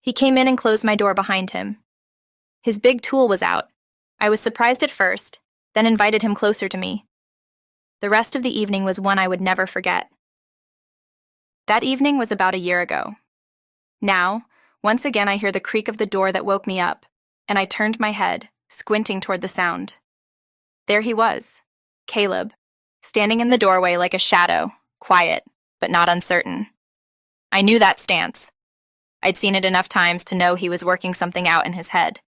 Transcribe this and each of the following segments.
He came in and closed my door behind him. His big tool was out. I was surprised at first, then invited him closer to me. The rest of the evening was one I would never forget. That evening was about a year ago. Now, once again I hear the creak of the door that woke me up, and I turned my head, squinting toward the sound. There he was, Caleb, standing in the doorway like a shadow, quiet, but not uncertain. I knew that stance. I'd seen it enough times to know he was working something out in his head.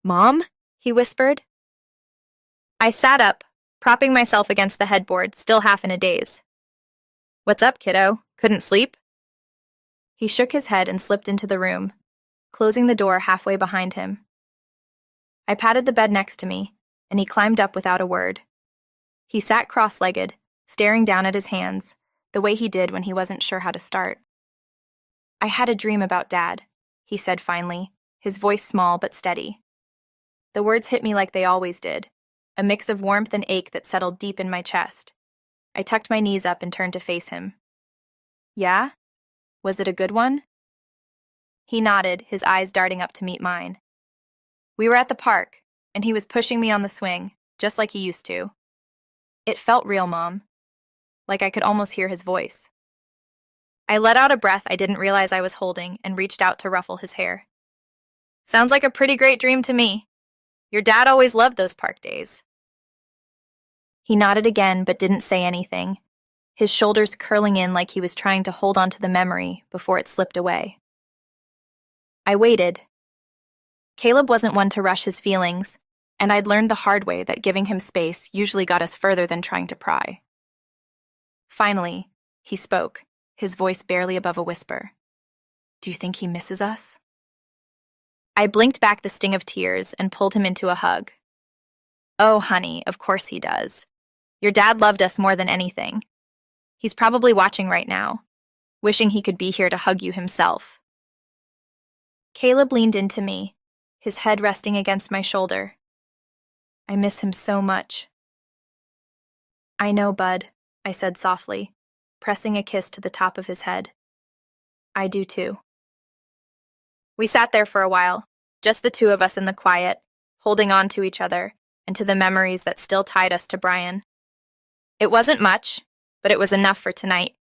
"Mom?" he whispered. I sat up, propping myself against the headboard, still half in a daze. "What's up, kiddo? Couldn't sleep?" He shook his head and slipped into the room, closing the door halfway behind him. I patted the bed next to me, and he climbed up without a word. He sat cross-legged, staring down at his hands, the way he did when he wasn't sure how to start. "I had a dream about Dad," he said finally, his voice small but steady. The words hit me like they always did, a mix of warmth and ache that settled deep in my chest. I tucked my knees up and turned to face him. "Yeah? Was it a good one?" He nodded, his eyes darting up to meet mine. "We were at the park, and he was pushing me on the swing, just like he used to. It felt real, Mom. Like I could almost hear his voice." I let out a breath I didn't realize I was holding and reached out to ruffle his hair. "Sounds like a pretty great dream to me. Your dad always loved those park days." He nodded again but didn't say anything, his shoulders curling in like he was trying to hold on to the memory before it slipped away. I waited. Caleb wasn't one to rush his feelings, and I'd learned the hard way that giving him space usually got us further than trying to pry. Finally, he spoke, his voice barely above a whisper. "Do you think he misses us?" I blinked back the sting of tears and pulled him into a hug. "Oh, honey, of course he does. Your dad loved us more than anything. He's probably watching right now, wishing he could be here to hug you himself." Caleb leaned into me, his head resting against my shoulder. "I miss him so much." "I know, bud," I said softly, pressing a kiss to the top of his head. "I do too." We sat there for a while, just the two of us in the quiet, holding on to each other and to the memories that still tied us to Brian. It wasn't much, but it was enough for tonight.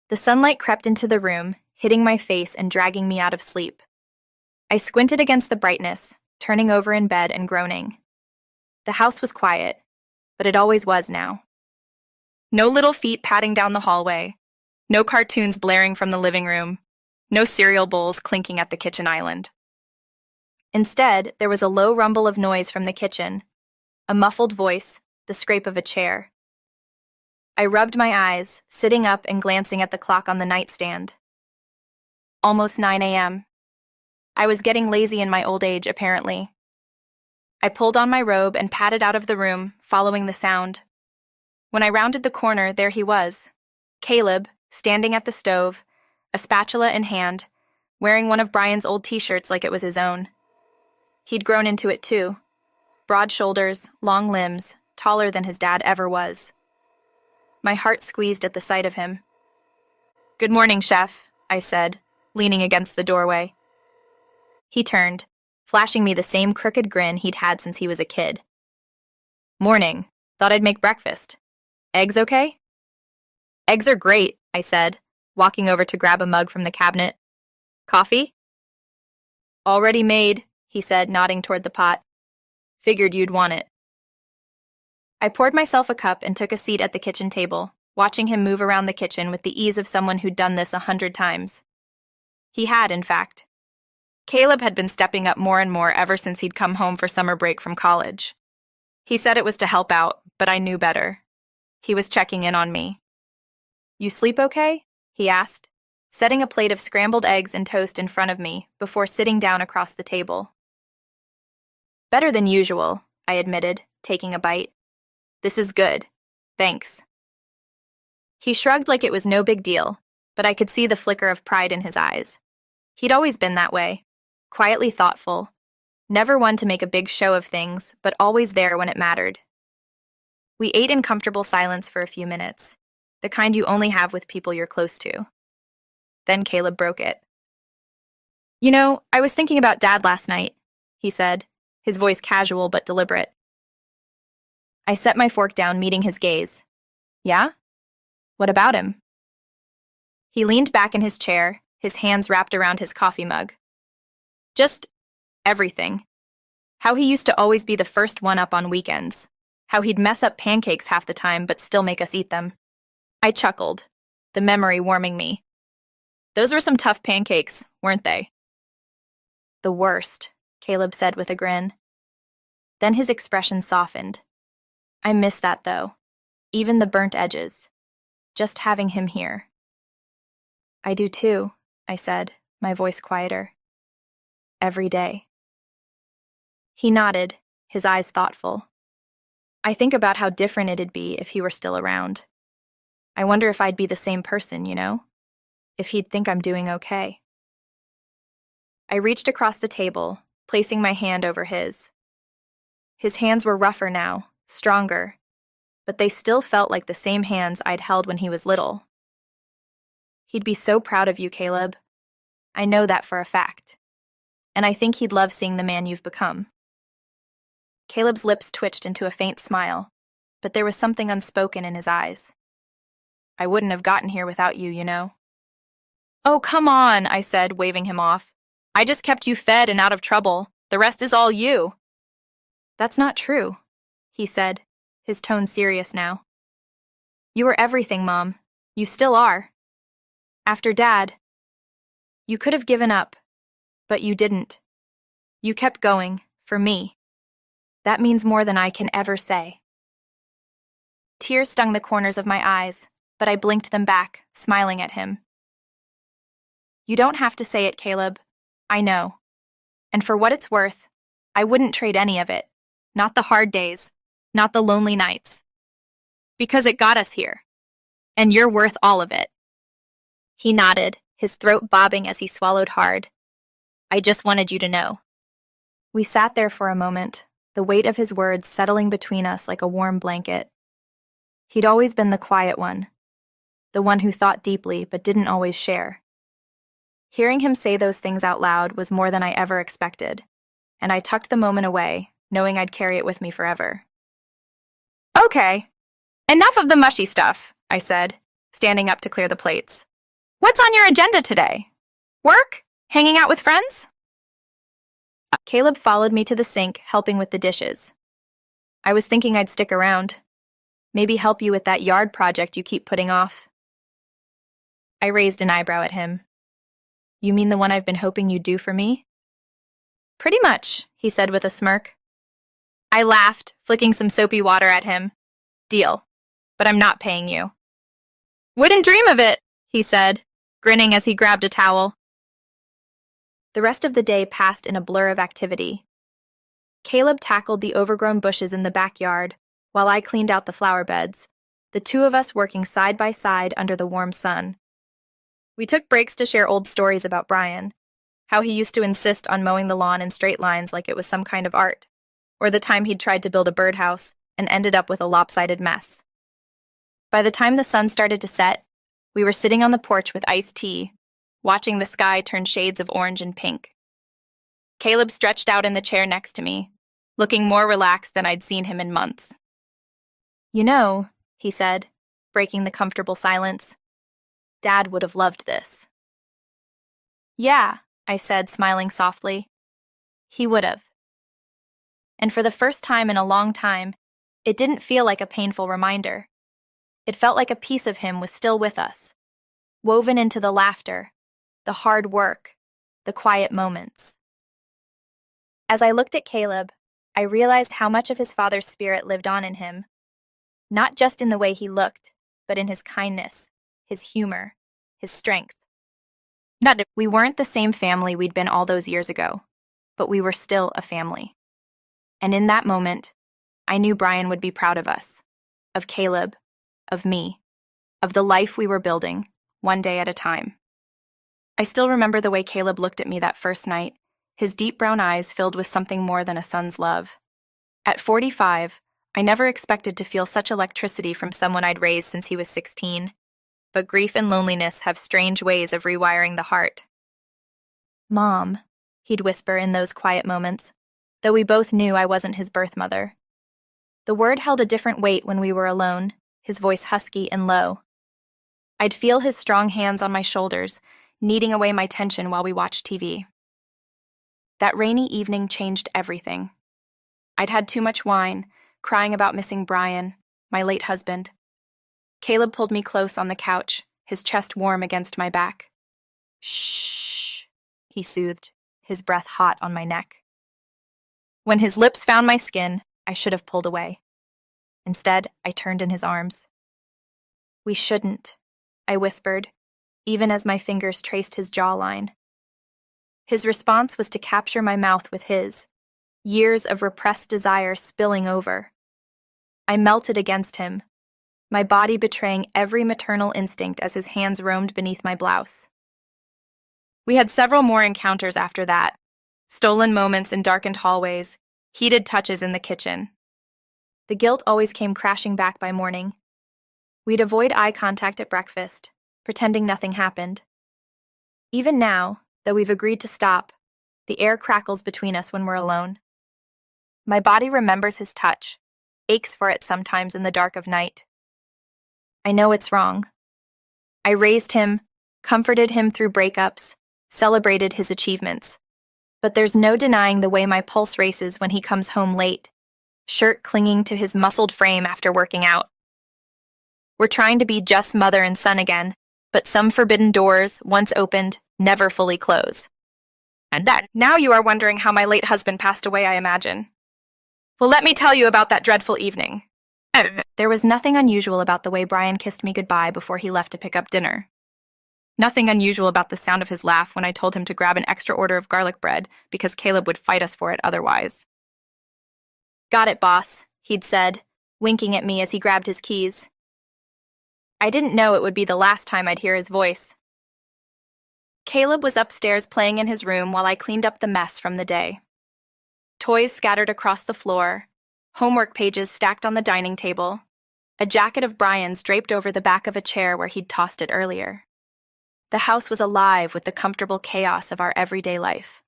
The sunlight crept into the room, hitting my face and dragging me out of sleep. I squinted against the brightness, turning over in bed and groaning. The house was quiet, but it always was now. No little feet padding down the hallway, no cartoons blaring from the living room, no cereal bowls clinking at the kitchen island. Instead, there was a low rumble of noise from the kitchen, a muffled voice, the scrape of a chair. I rubbed my eyes, sitting up and glancing at the clock on the nightstand. Almost 9 a.m. I was getting lazy in my old age, apparently. I pulled on my robe and padded out of the room, following the sound. When I rounded the corner, there he was, Caleb, standing at the stove, a spatula in hand, wearing one of Brian's old t-shirts like it was his own. He'd grown into it too. Broad shoulders, long limbs, taller than his dad ever was. My heart squeezed at the sight of him. "Good morning, Chef," I said, leaning against the doorway. He turned, flashing me the same crooked grin he'd had since he was a kid. "Morning. Thought I'd make breakfast. Eggs okay?" "Eggs are great," I said, walking over to grab a mug from the cabinet. "Coffee?" "Already made," he said, nodding toward the pot. "Figured you'd want it." I poured myself a cup and took a seat at the kitchen table, watching him move around the kitchen with the ease of someone who'd done this 100 times. He had, in fact. Caleb had been stepping up more and more ever since he'd come home for summer break from college. He said it was to help out, but I knew better. He was checking in on me. "You sleep okay?" he asked, setting a plate of scrambled eggs and toast in front of me before sitting down across the table. "Better than usual," I admitted, taking a bite. "This is good. Thanks." He shrugged like it was no big deal, but I could see the flicker of pride in his eyes. He'd always been that way, quietly thoughtful, never one to make a big show of things, but always there when it mattered. We ate in comfortable silence for a few minutes, the kind you only have with people you're close to. Then Caleb broke it. You know, I was thinking about Dad last night, he said, his voice casual but deliberate. I set my fork down, meeting his gaze. Yeah? What about him? He leaned back in his chair, his hands wrapped around his coffee mug. Just everything. How he used to always be the first one up on weekends. How he'd mess up pancakes half the time but still make us eat them. I chuckled, the memory warming me. Those were some tough pancakes, weren't they? The worst, Caleb said with a grin. Then his expression softened. I miss that, though. Even the burnt edges. Just having him here. I do too, I said, my voice quieter. Every day. He nodded, his eyes thoughtful. I think about how different it'd be if he were still around. I wonder if I'd be the same person, you know? If he'd think I'm doing okay. I reached across the table, placing my hand over his. His hands were rougher now, stronger, but they still felt like the same hands I'd held when he was little. He'd be so proud of you, Caleb. I know that for a fact. And I think he'd love seeing the man you've become. Caleb's lips twitched into a faint smile, but there was something unspoken in his eyes. I wouldn't have gotten here without you, you know. Oh, come on, I said, waving him off. I just kept you fed and out of trouble. The rest is all you. That's not true, he said, his tone serious now. You were everything, Mom. You still are. After Dad, you could have given up, but you didn't. You kept going, for me. That means more than I can ever say. Tears stung the corners of my eyes, but I blinked them back, smiling at him. You don't have to say it, Caleb. I know. And for what it's worth, I wouldn't trade any of it. Not the hard days, not the lonely nights. Because it got us here. And you're worth all of it. He nodded, his throat bobbing as he swallowed hard. I just wanted you to know. We sat there for a moment, the weight of his words settling between us like a warm blanket. He'd always been the quiet one, the one who thought deeply but didn't always share. Hearing him say those things out loud was more than I ever expected, and I tucked the moment away, knowing I'd carry it with me forever. Okay, enough of the mushy stuff, I said, standing up to clear the plates. What's on your agenda today? Work? Hanging out with friends? Caleb followed me to the sink, helping with the dishes. I was thinking I'd stick around. Maybe help you with that yard project you keep putting off. I raised an eyebrow at him. You mean the one I've been hoping you'd do for me? Pretty much, he said with a smirk. I laughed, flicking some soapy water at him. Deal. But I'm not paying you. Wouldn't dream of it, he said, grinning as he grabbed a towel. The rest of the day passed in a blur of activity. Caleb tackled the overgrown bushes in the backyard, while I cleaned out the flower beds, the two of us working side by side under the warm sun. We took breaks to share old stories about Brian, how he used to insist on mowing the lawn in straight lines like it was some kind of art, or the time he'd tried to build a birdhouse and ended up with a lopsided mess. By the time the sun started to set, we were sitting on the porch with iced tea, watching the sky turn shades of orange and pink. Caleb stretched out in the chair next to me, looking more relaxed than I'd seen him in months. You know, he said, breaking the comfortable silence, Dad would have loved this. Yeah, I said, smiling softly. He would have. And for the first time in a long time, it didn't feel like a painful reminder. It felt like a piece of him was still with us, woven into the laughter, the hard work, the quiet moments. As I looked at Caleb, I realized how much of his father's spirit lived on in him, not just in the way he looked, but in his kindness, his humor, his strength. We weren't the same family we'd been all those years ago, but we were still a family. And in that moment, I knew Brian would be proud of us, of Caleb, of me, of the life we were building, one day at a time. I still remember the way Caleb looked at me that first night, his deep brown eyes filled with something more than a son's love. At 45, I never expected to feel such electricity from someone I'd raised since he was 16. But grief and loneliness have strange ways of rewiring the heart. Mom, he'd whisper in those quiet moments, though we both knew I wasn't his birth mother. The word held a different weight when we were alone, his voice husky and low. I'd feel his strong hands on my shoulders, kneading away my tension while we watched TV. That rainy evening changed everything. I'd had too much wine, crying about missing Brian, my late husband. Caleb pulled me close on the couch, his chest warm against my back. Shh, he soothed, his breath hot on my neck. When his lips found my skin, I should have pulled away. Instead, I turned in his arms. We shouldn't, I whispered, even as my fingers traced his jawline. His response was to capture my mouth with his, years of repressed desire spilling over. I melted against him, my body betraying every maternal instinct as his hands roamed beneath my blouse. We had several more encounters after that, stolen moments in darkened hallways, heated touches in the kitchen. The guilt always came crashing back by morning. We'd avoid eye contact at breakfast, pretending nothing happened. Even now, though we've agreed to stop, the air crackles between us when we're alone. My body remembers his touch, aches for it sometimes in the dark of night. I know it's wrong. I raised him, comforted him through breakups, celebrated his achievements. But there's no denying the way my pulse races when he comes home late, shirt clinging to his muscled frame after working out. We're trying to be just mother and son again, but some forbidden doors, once opened, never fully close. And then, now you are wondering how my late husband passed away, I imagine. Well, let me tell you about that dreadful evening. There was nothing unusual about the way Brian kissed me goodbye before he left to pick up dinner. Nothing unusual about the sound of his laugh when I told him to grab an extra order of garlic bread because Caleb would fight us for it otherwise. Got it, boss, he'd said, winking at me as he grabbed his keys. I didn't know it would be the last time I'd hear his voice. Caleb was upstairs playing in his room while I cleaned up the mess from the day. Toys scattered across the floor, homework pages stacked on the dining table, a jacket of Brian's draped over the back of a chair where he'd tossed it earlier. The house was alive with the comfortable chaos of our everyday life.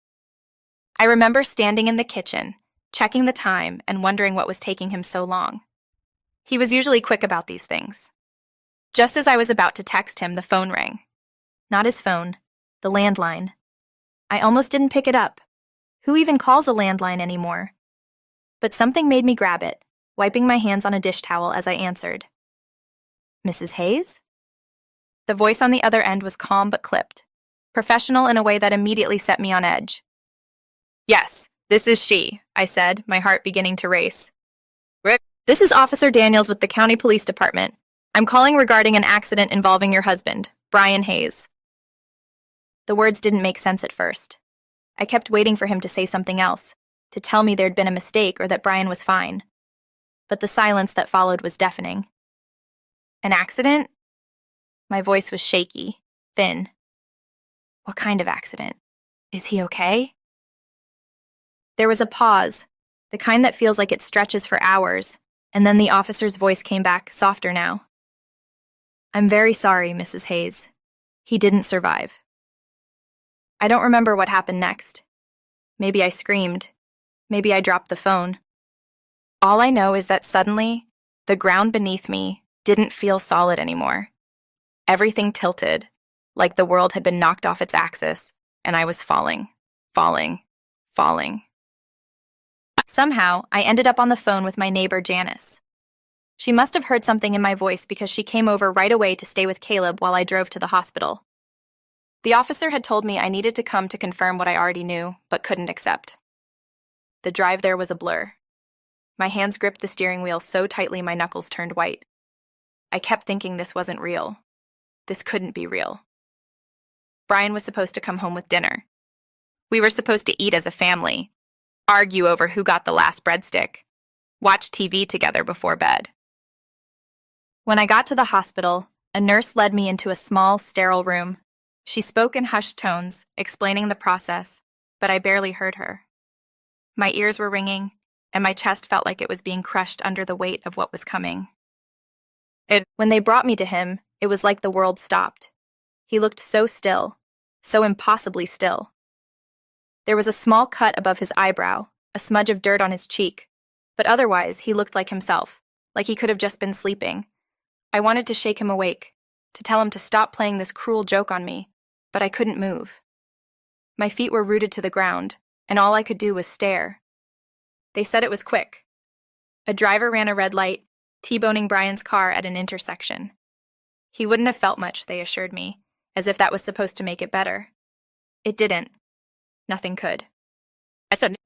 I remember standing in the kitchen, checking the time and wondering what was taking him so long. He was usually quick about these things. Just as I was about to text him, the phone rang. Not his phone, the landline. I almost didn't pick it up. Who even calls a landline anymore? But something made me grab it, wiping my hands on a dish towel as I answered. Mrs. Hayes? The voice on the other end was calm but clipped, professional in a way that immediately set me on edge. Yes, this is she, I said, my heart beginning to race. Rick? This is Officer Daniels with the County Police Department. I'm calling regarding an accident involving your husband, Brian Hayes. The words didn't make sense at first. I kept waiting for him to say something else, to tell me there'd been a mistake or that Brian was fine. But the silence that followed was deafening. An accident? My voice was shaky, thin. What kind of accident? Is he okay? There was a pause, the kind that feels like it stretches for hours, and then the officer's voice came back, softer now. I'm very sorry, Mrs. Hayes. He didn't survive. I don't remember what happened next. Maybe I screamed. Maybe I dropped the phone. All I know is that suddenly, the ground beneath me didn't feel solid anymore. Everything tilted, like the world had been knocked off its axis, and I was falling, falling, falling. Somehow, I ended up on the phone with my neighbor, Janice. She must have heard something in my voice because she came over right away to stay with Caleb while I drove to the hospital. The officer had told me I needed to come to confirm what I already knew, but couldn't accept. The drive there was a blur. My hands gripped the steering wheel so tightly my knuckles turned white. I kept thinking this wasn't real. This couldn't be real. Brian was supposed to come home with dinner. We were supposed to eat as a family, argue over who got the last breadstick, watch TV together before bed. When I got to the hospital, a nurse led me into a small, sterile room. She spoke in hushed tones, explaining the process, but I barely heard her. My ears were ringing, and my chest felt like it was being crushed under the weight of what was coming. When they brought me to him, it was like the world stopped. He looked so still, so impossibly still. There was a small cut above his eyebrow, a smudge of dirt on his cheek, but otherwise he looked like himself, like he could have just been sleeping. I wanted to shake him awake, to tell him to stop playing this cruel joke on me, but I couldn't move. My feet were rooted to the ground, and all I could do was stare. They said it was quick. A driver ran a red light, T-boning Brian's car at an intersection. He wouldn't have felt much, they assured me, as if that was supposed to make it better. It didn't. Nothing could.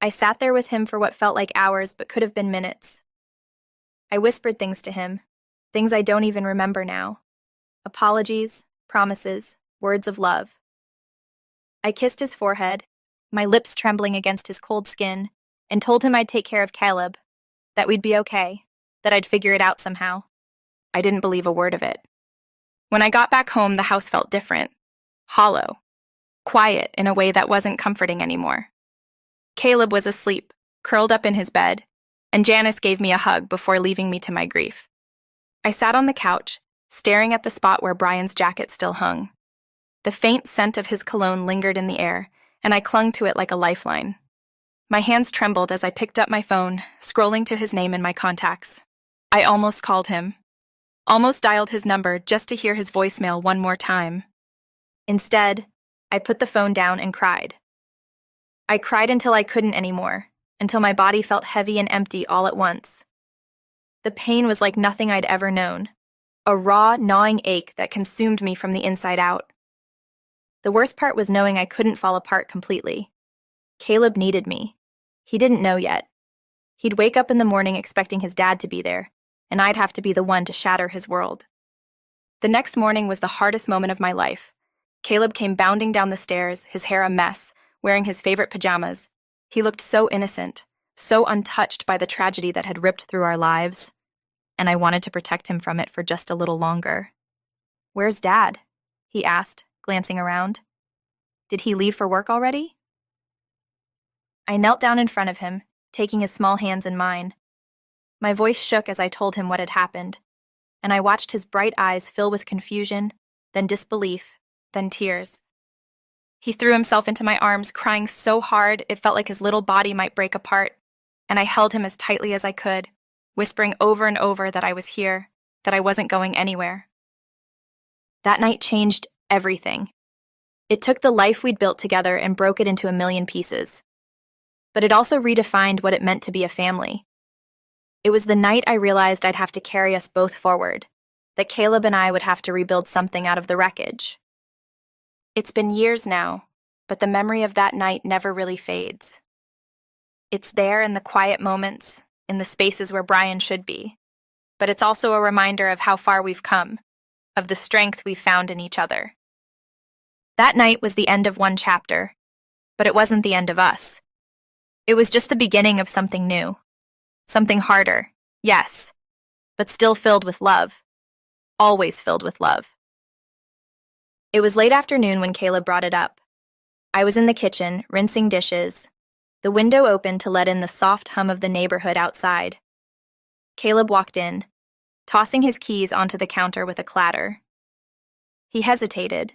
I sat there with him for what felt like hours but could have been minutes. I whispered things to him, things I don't even remember now. Apologies, promises, words of love. I kissed his forehead, my lips trembling against his cold skin, and told him I'd take care of Caleb, that we'd be okay, that I'd figure it out somehow. I didn't believe a word of it. When I got back home, the house felt different, hollow, quiet in a way that wasn't comforting anymore. Caleb was asleep, curled up in his bed, and Janice gave me a hug before leaving me to my grief. I sat on the couch, staring at the spot where Brian's jacket still hung. The faint scent of his cologne lingered in the air, and I clung to it like a lifeline. My hands trembled as I picked up my phone, scrolling to his name in my contacts. I almost called him. Almost dialed his number just to hear his voicemail one more time. Instead, I put the phone down and cried. I cried until I couldn't anymore, until my body felt heavy and empty all at once. The pain was like nothing I'd ever known, a raw, gnawing ache that consumed me from the inside out. The worst part was knowing I couldn't fall apart completely. Caleb needed me. He didn't know yet. He'd wake up in the morning expecting his dad to be there, and I'd have to be the one to shatter his world. The next morning was the hardest moment of my life. Caleb came bounding down the stairs, his hair a mess, wearing his favorite pajamas. He looked so innocent, so untouched by the tragedy that had ripped through our lives, and I wanted to protect him from it for just a little longer. "Where's Dad?" he asked, glancing around. "Did he leave for work already?" I knelt down in front of him, taking his small hands in mine. My voice shook as I told him what had happened, and I watched his bright eyes fill with confusion, then disbelief, then tears. He threw himself into my arms, crying so hard it felt like his little body might break apart, and I held him as tightly as I could, whispering over and over that I was here, that I wasn't going anywhere. That night changed everything. It took the life we'd built together and broke it into a million pieces. But it also redefined what it meant to be a family. It was the night I realized I'd have to carry us both forward, that Caleb and I would have to rebuild something out of the wreckage. It's been years now, but the memory of that night never really fades. It's there in the quiet moments, in the spaces where Brian should be, but it's also a reminder of how far we've come, of the strength we've found in each other. That night was the end of one chapter, but it wasn't the end of us. It was just the beginning of something new. Something harder, yes, but still filled with love. Always filled with love. It was late afternoon when Caleb brought it up. I was in the kitchen, rinsing dishes, the window open to let in the soft hum of the neighborhood outside. Caleb walked in, tossing his keys onto the counter with a clatter. He hesitated,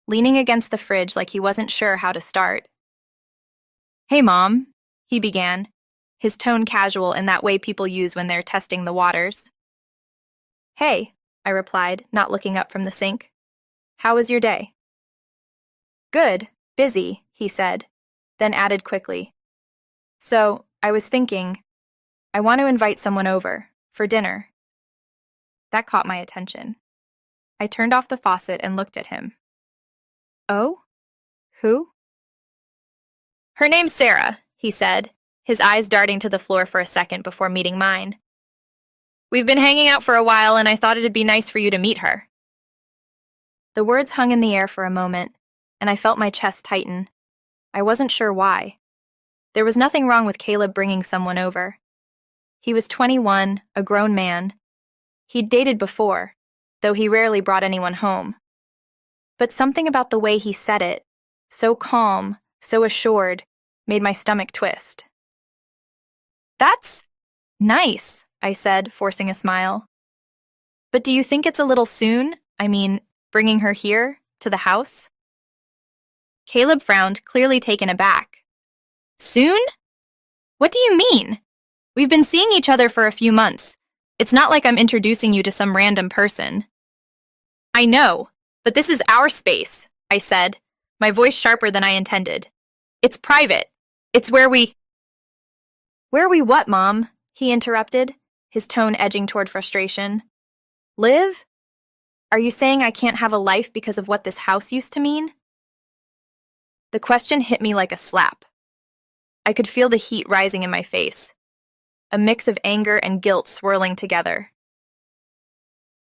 leaning against the fridge like he wasn't sure how to start. "Hey, Mom," he began, his tone casual in that way people use when they're testing the waters. "Hey," I replied, not looking up from the sink. "How was your day?" "Good, busy," he said, then added quickly. "So, I was thinking, I want to invite someone over, for dinner." That caught my attention. I turned off the faucet and looked at him. "Oh? Who?" "Her name's Sarah," he said, his eyes darting to the floor for a second before meeting mine. "We've been hanging out for a while, and I thought it'd be nice for you to meet her." The words hung in the air for a moment, and I felt my chest tighten. I wasn't sure why. There was nothing wrong with Caleb bringing someone over. He was 21, a grown man. He'd dated before, though he rarely brought anyone home. But something about the way he said it, so calm, so assured, made my stomach twist. "That's nice," I said, forcing a smile. "But do you think it's a little soon? I mean, bringing her here, to the house?" Caleb frowned, clearly taken aback. Soon? What do you mean? We've been seeing each other for a few months. It's not like I'm introducing you to some random person. I know, but this is our space, I said, my voice sharper than I intended. It's private. It's where we— Where we what, Mom? He interrupted, his tone edging toward frustration. Live? Are you saying I can't have a life because of what this house used to mean? The question hit me like a slap. I could feel the heat rising in my face, a mix of anger and guilt swirling together.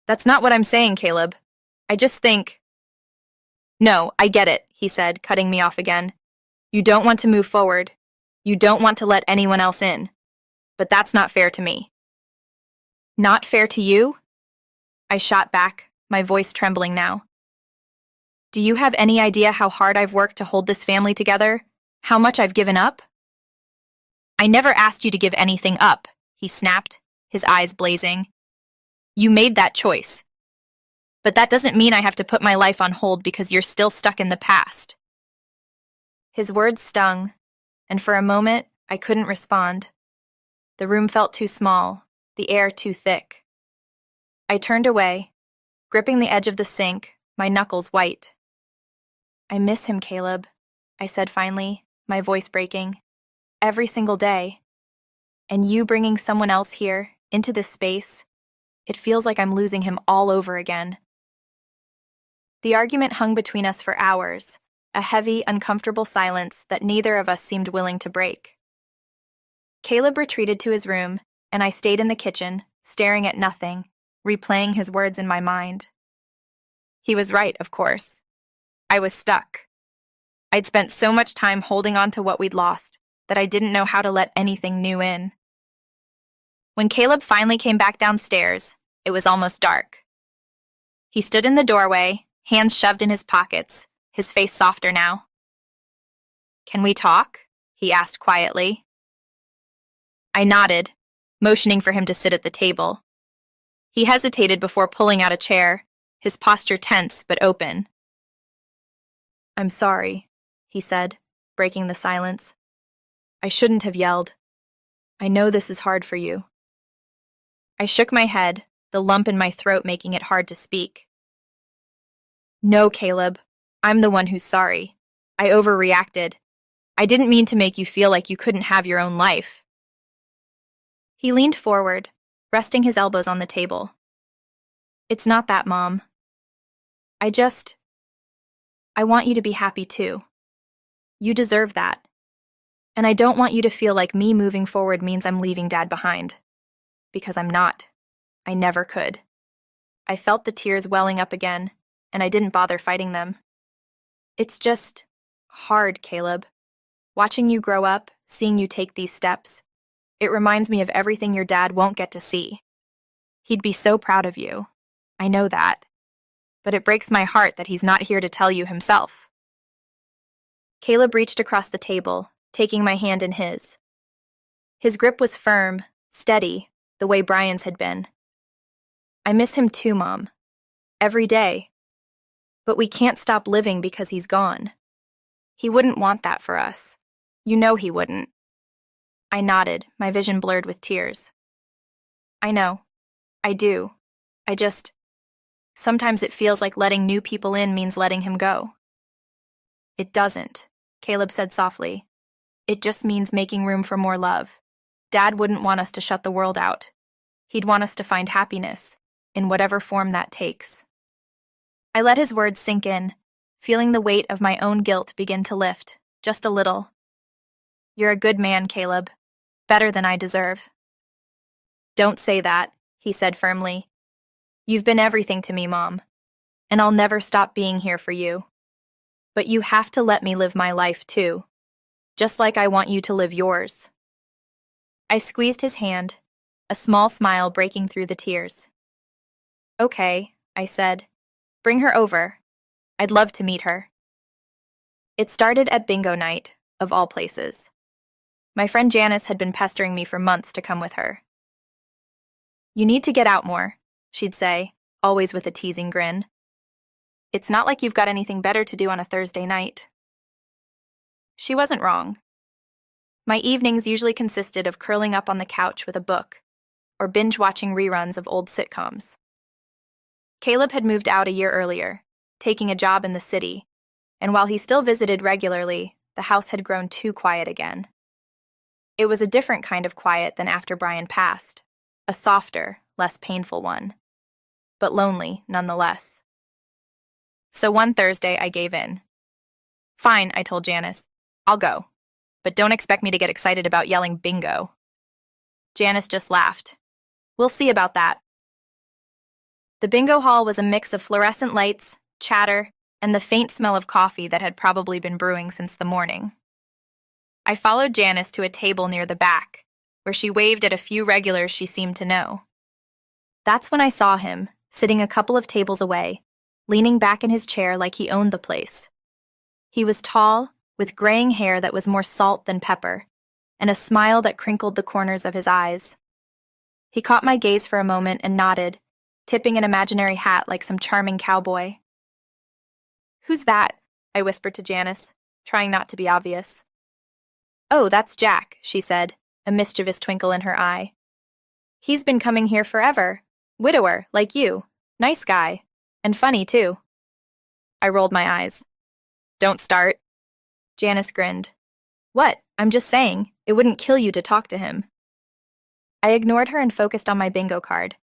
That's not what I'm saying, Caleb. I just think— No, I get it, he said, cutting me off again. You don't want to move forward. You don't want to let anyone else in. But that's not fair to me. Not fair to you? I shot back, my voice trembling now. Do you have any idea how hard I've worked to hold this family together? How much I've given up? I never asked you to give anything up, he snapped, his eyes blazing. You made that choice. But that doesn't mean I have to put my life on hold because you're still stuck in the past. His words stung, and for a moment, I couldn't respond. The room felt too small, the air too thick. I turned away, gripping the edge of the sink, my knuckles white. I miss him, Caleb, I said finally, my voice breaking. Every single day. And you bringing someone else here, into this space, it feels like I'm losing him all over again. The argument hung between us for hours, a heavy, uncomfortable silence that neither of us seemed willing to break. Caleb retreated to his room, and I stayed in the kitchen, staring at nothing, replaying his words in my mind. He was right, of course. I was stuck. I'd spent so much time holding on to what we'd lost that I didn't know how to let anything new in. When Caleb finally came back downstairs, it was almost dark. He stood in the doorway, hands shoved in his pockets, his face softer now. Can we talk? He asked quietly. I nodded, motioning for him to sit at the table. He hesitated before pulling out a chair, his posture tense but open. I'm sorry, he said, breaking the silence. I shouldn't have yelled. I know this is hard for you. I shook my head, the lump in my throat making it hard to speak. No, Caleb. I'm the one who's sorry. I overreacted. I didn't mean to make you feel like you couldn't have your own life. He leaned forward, resting his elbows on the table. It's not that, Mom. I want you to be happy too. You deserve that. And I don't want you to feel like me moving forward means I'm leaving Dad behind. Because I'm not. I never could. I felt the tears welling up again, and I didn't bother fighting them. It's just hard, Caleb. Watching you grow up, seeing you take these steps, it reminds me of everything your dad won't get to see. He'd be so proud of you. I know that. But it breaks my heart that he's not here to tell you himself. Caleb reached across the table, taking my hand in his. His grip was firm, steady, the way Brian's had been. I miss him too, Mom. Every day. But we can't stop living because he's gone. He wouldn't want that for us. You know he wouldn't. I nodded, my vision blurred with tears. I know. I do. Sometimes it feels like letting new people in means letting him go. It doesn't, Caleb said softly. It just means making room for more love. Dad wouldn't want us to shut the world out. He'd want us to find happiness, in whatever form that takes. I let his words sink in, feeling the weight of my own guilt begin to lift, just a little. You're a good man, Caleb. Better than I deserve. Don't say that, he said firmly. You've been everything to me, Mom, and I'll never stop being here for you. But you have to let me live my life too, just like I want you to live yours. I squeezed his hand, a small smile breaking through the tears. Okay, I said. Bring her over. I'd love to meet her. It started at bingo night, of all places. My friend Janice had been pestering me for months to come with her. You need to get out more, she'd say, always with a teasing grin. It's not like you've got anything better to do on a Thursday night. She wasn't wrong. My evenings usually consisted of curling up on the couch with a book or binge-watching reruns of old sitcoms. Caleb had moved out a year earlier, taking a job in the city, and while he still visited regularly, the house had grown too quiet again. It was a different kind of quiet than after Brian passed, a softer, less painful one, but lonely nonetheless. So one Thursday, I gave in. Fine, I told Janice. I'll go, but don't expect me to get excited about yelling bingo. Janice just laughed. We'll see about that. The bingo hall was a mix of fluorescent lights, chatter, and the faint smell of coffee that had probably been brewing since the morning. I followed Janice to a table near the back, where she waved at a few regulars she seemed to know. That's when I saw him, sitting a couple of tables away, leaning back in his chair like he owned the place. He was tall, with graying hair that was more salt than pepper, and a smile that crinkled the corners of his eyes. He caught my gaze for a moment and nodded, tipping an imaginary hat like some charming cowboy. "Who's that?" I whispered to Janice, trying not to be obvious. "Oh, that's Jack," she said, a mischievous twinkle in her eye. "He's been coming here forever. Widower, like you. Nice guy. And funny, too." I rolled my eyes. "Don't start." Janice grinned. "What? I'm just saying, it wouldn't kill you to talk to him." I ignored her and focused on my bingo card,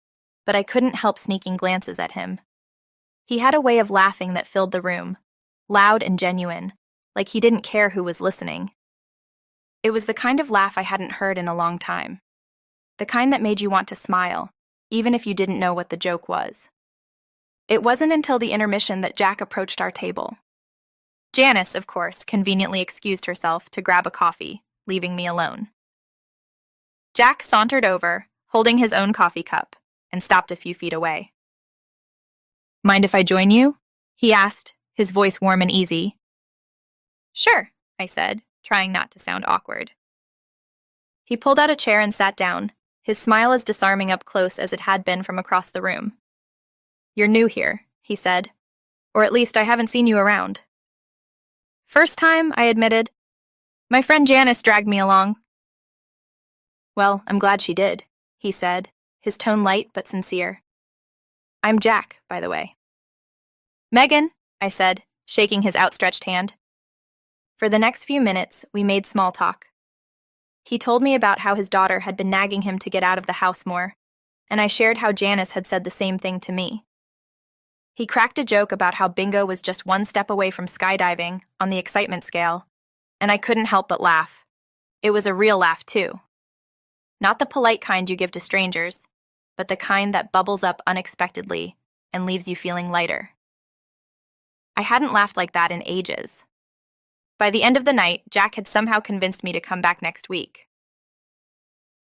but I couldn't help sneaking glances at him. He had a way of laughing that filled the room, loud and genuine, like he didn't care who was listening. It was the kind of laugh I hadn't heard in a long time. The kind that made you want to smile, even if you didn't know what the joke was. It wasn't until the intermission that Jack approached our table. Janice, of course, conveniently excused herself to grab a coffee, leaving me alone. Jack sauntered over, holding his own coffee cup, and stopped a few feet away. "Mind if I join you?" he asked, his voice warm and easy. "Sure," I said, trying not to sound awkward. He pulled out a chair and sat down, his smile as disarming up close as it had been from across the room. "You're new here," he said. "Or at least I haven't seen you around." "First time," I admitted. "My friend Janice dragged me along." "Well, I'm glad she did," he said, his tone light but sincere. "I'm Jack, by the way." "Megan," I said, shaking his outstretched hand. For the next few minutes, we made small talk. He told me about how his daughter had been nagging him to get out of the house more, and I shared how Janice had said the same thing to me. He cracked a joke about how bingo was just one step away from skydiving on the excitement scale, and I couldn't help but laugh. It was a real laugh, too. Not the polite kind you give to strangers, but the kind that bubbles up unexpectedly and leaves you feeling lighter. I hadn't laughed like that in ages. By the end of the night, Jack had somehow convinced me to come back next week.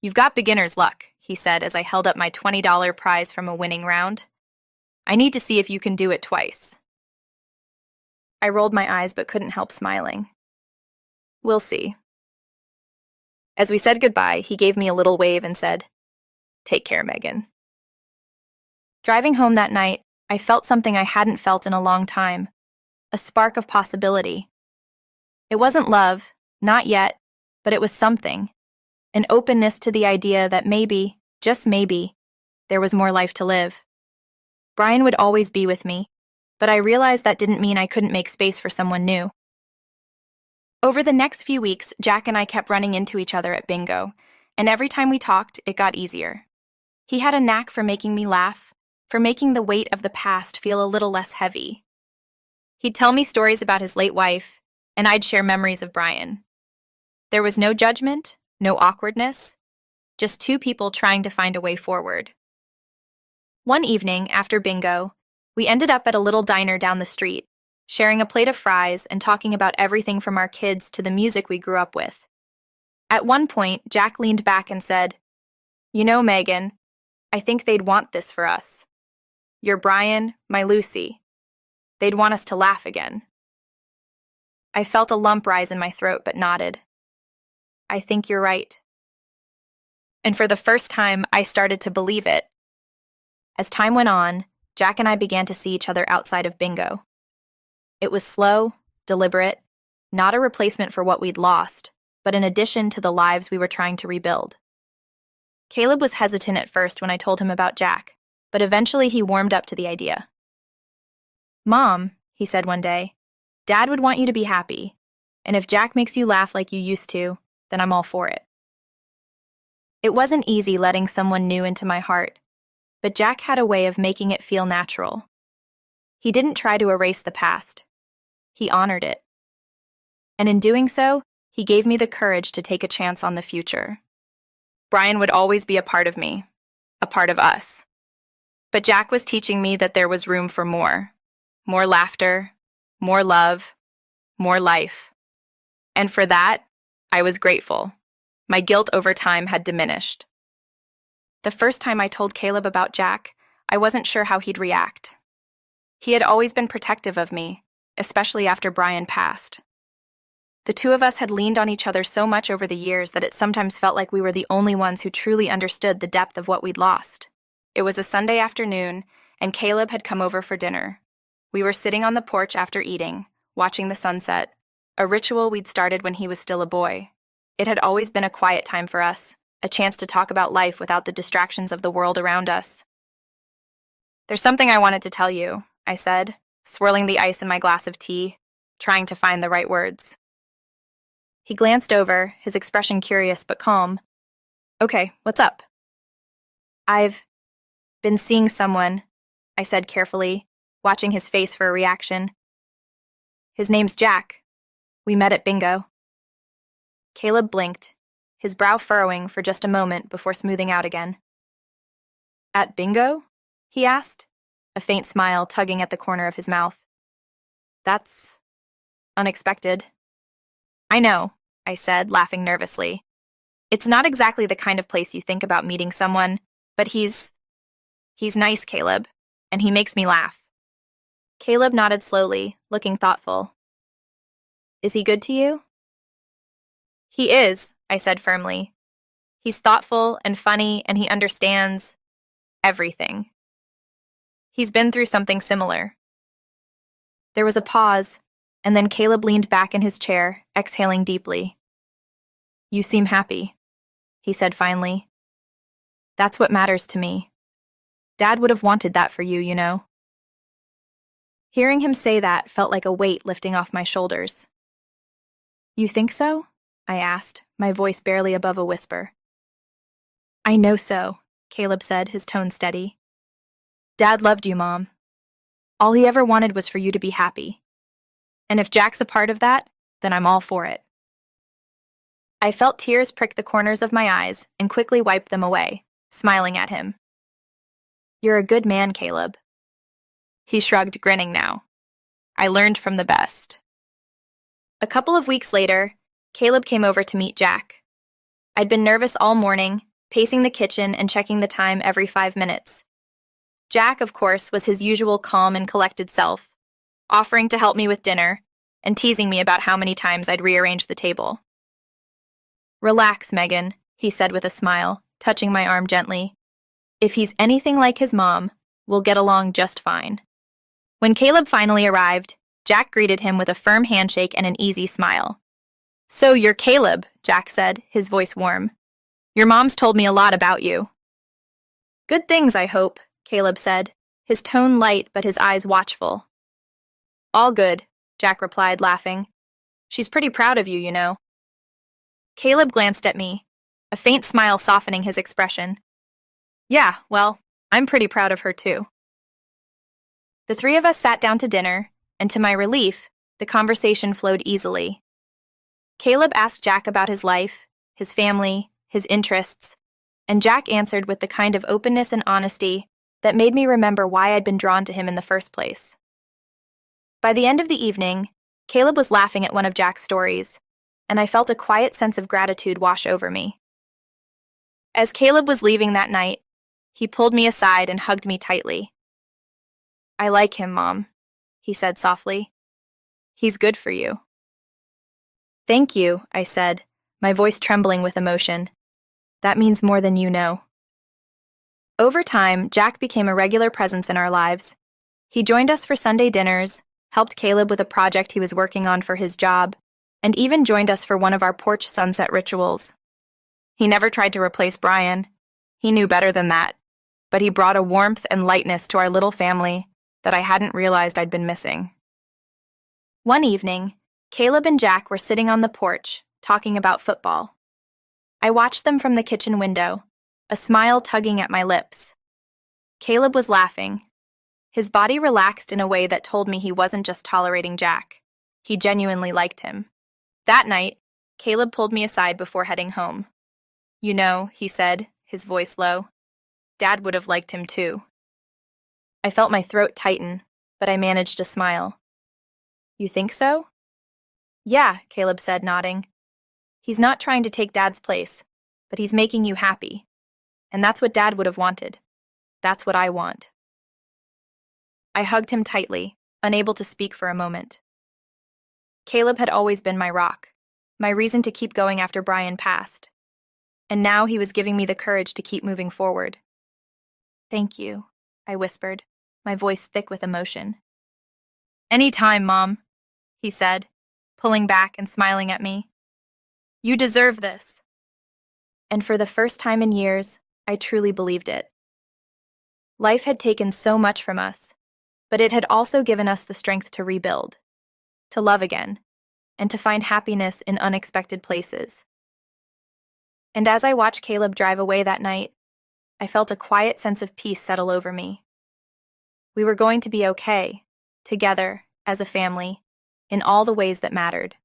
"You've got beginner's luck," he said as I held up my $20 prize from a winning round. "I need to see if you can do it twice." I rolled my eyes but couldn't help smiling. "We'll see." As we said goodbye, he gave me a little wave and said, "Take care, Megan." Driving home that night, I felt something I hadn't felt in a long time, a spark of possibility. It wasn't love, not yet, but it was something, an openness to the idea that maybe, just maybe, there was more life to live. Brian would always be with me, but I realized that didn't mean I couldn't make space for someone new. Over the next few weeks, Jack and I kept running into each other at bingo, and every time we talked, it got easier. He had a knack for making me laugh, for making the weight of the past feel a little less heavy. He'd tell me stories about his late wife, and I'd share memories of Brian. There was no judgment, no awkwardness, just two people trying to find a way forward. One evening, after bingo, we ended up at a little diner down the street, sharing a plate of fries and talking about everything from our kids to the music we grew up with. At one point, Jack leaned back and said, "You know, Megan, I think they'd want this for us. You're Brian, my Lucy. They'd want us to laugh again." I felt a lump rise in my throat but nodded. "I think you're right." And for the first time, I started to believe it. As time went on, Jack and I began to see each other outside of bingo. It was slow, deliberate, not a replacement for what we'd lost, but an addition to the lives we were trying to rebuild. Caleb was hesitant at first when I told him about Jack, but eventually he warmed up to the idea. "Mom," he said one day, "Dad would want you to be happy, and if Jack makes you laugh like you used to, then I'm all for it." It wasn't easy letting someone new into my heart, but Jack had a way of making it feel natural. He didn't try to erase the past. He honored it. And in doing so, he gave me the courage to take a chance on the future. Brian would always be a part of me, a part of us. But Jack was teaching me that there was room for more. More laughter, more love, more life. And for that, I was grateful. My guilt over time had diminished. The first time I told Caleb about Jack, I wasn't sure how he'd react. He had always been protective of me, especially after Brian passed. The two of us had leaned on each other so much over the years that it sometimes felt like we were the only ones who truly understood the depth of what we'd lost. It was a Sunday afternoon, and Caleb had come over for dinner. We were sitting on the porch after eating, watching the sunset, a ritual we'd started when he was still a boy. It had always been a quiet time for us, a chance to talk about life without the distractions of the world around us. "There's something I wanted to tell you," I said, swirling the ice in my glass of tea, trying to find the right words. He glanced over, his expression curious but calm. "Okay, what's up?" "I've been seeing someone," I said carefully, watching his face for a reaction. "His name's Jack. We met at bingo." Caleb blinked, his brow furrowing for just a moment before smoothing out again. "At bingo?" he asked, a faint smile tugging at the corner of his mouth. "That's unexpected." "I know," I said, laughing nervously. "It's not exactly the kind of place you think about meeting someone, but he's nice, Caleb, and he makes me laugh." Caleb nodded slowly, looking thoughtful. "Is he good to you?" "He is," I said firmly. "He's thoughtful and funny, and he understands everything. He's been through something similar." There was a pause, and then Caleb leaned back in his chair, exhaling deeply. "You seem happy," he said finally. "That's what matters to me. Dad would have wanted that for you, you know." Hearing him say that felt like a weight lifting off my shoulders. "You think so?" I asked, my voice barely above a whisper. "I know so," Caleb said, his tone steady. "Dad loved you, Mom. All he ever wanted was for you to be happy. And if Jack's a part of that, then I'm all for it." I felt tears prick the corners of my eyes and quickly wiped them away, smiling at him. "You're a good man, Caleb." He shrugged, grinning now. "I learned from the best." A couple of weeks later, Caleb came over to meet Jack. I'd been nervous all morning, pacing the kitchen and checking the time every 5 minutes. Jack, of course, was his usual calm and collected self, offering to help me with dinner and teasing me about how many times I'd rearranged the table. "Relax, Megan," he said with a smile, touching my arm gently. "If he's anything like his mom, we'll get along just fine." When Caleb finally arrived, Jack greeted him with a firm handshake and an easy smile. "So you're Caleb," Jack said, his voice warm. "Your mom's told me a lot about you." "Good things, I hope," Caleb said, his tone light but his eyes watchful. "All good," Jack replied, laughing. "She's pretty proud of you, you know." Caleb glanced at me, a faint smile softening his expression. "Yeah, well, I'm pretty proud of her too." The three of us sat down to dinner, and to my relief, the conversation flowed easily. Caleb asked Jack about his life, his family, his interests, and Jack answered with the kind of openness and honesty that made me remember why I'd been drawn to him in the first place. By the end of the evening, Caleb was laughing at one of Jack's stories, and I felt a quiet sense of gratitude wash over me. As Caleb was leaving that night, he pulled me aside and hugged me tightly. "I like him, Mom," he said softly. "He's good for you." "Thank you," I said, my voice trembling with emotion. "That means more than you know." Over time, Jack became a regular presence in our lives. He joined us for Sunday dinners, helped Caleb with a project he was working on for his job, and even joined us for one of our porch sunset rituals. He never tried to replace Brian. He knew better than that, but he brought a warmth and lightness to our little family that I hadn't realized I'd been missing. One evening, Caleb and Jack were sitting on the porch, talking about football. I watched them from the kitchen window, a smile tugging at my lips. Caleb was laughing. His body relaxed in a way that told me he wasn't just tolerating Jack. He genuinely liked him. That night, Caleb pulled me aside before heading home. "You know," he said, his voice low, "Dad would have liked him too." I felt my throat tighten, but I managed a smile. "You think so?" "Yeah," Caleb said, nodding. "He's not trying to take Dad's place, but he's making you happy. And that's what Dad would have wanted. That's what I want." I hugged him tightly, unable to speak for a moment. Caleb had always been my rock, my reason to keep going after Brian passed. And now he was giving me the courage to keep moving forward. "Thank you," I whispered, my voice thick with emotion. "Any time, Mom," he said, pulling back and smiling at me. "You deserve this." And for the first time in years, I truly believed it. Life had taken so much from us, but it had also given us the strength to rebuild, to love again, and to find happiness in unexpected places. And as I watched Caleb drive away that night, I felt a quiet sense of peace settle over me. We were going to be okay, together, as a family, in all the ways that mattered.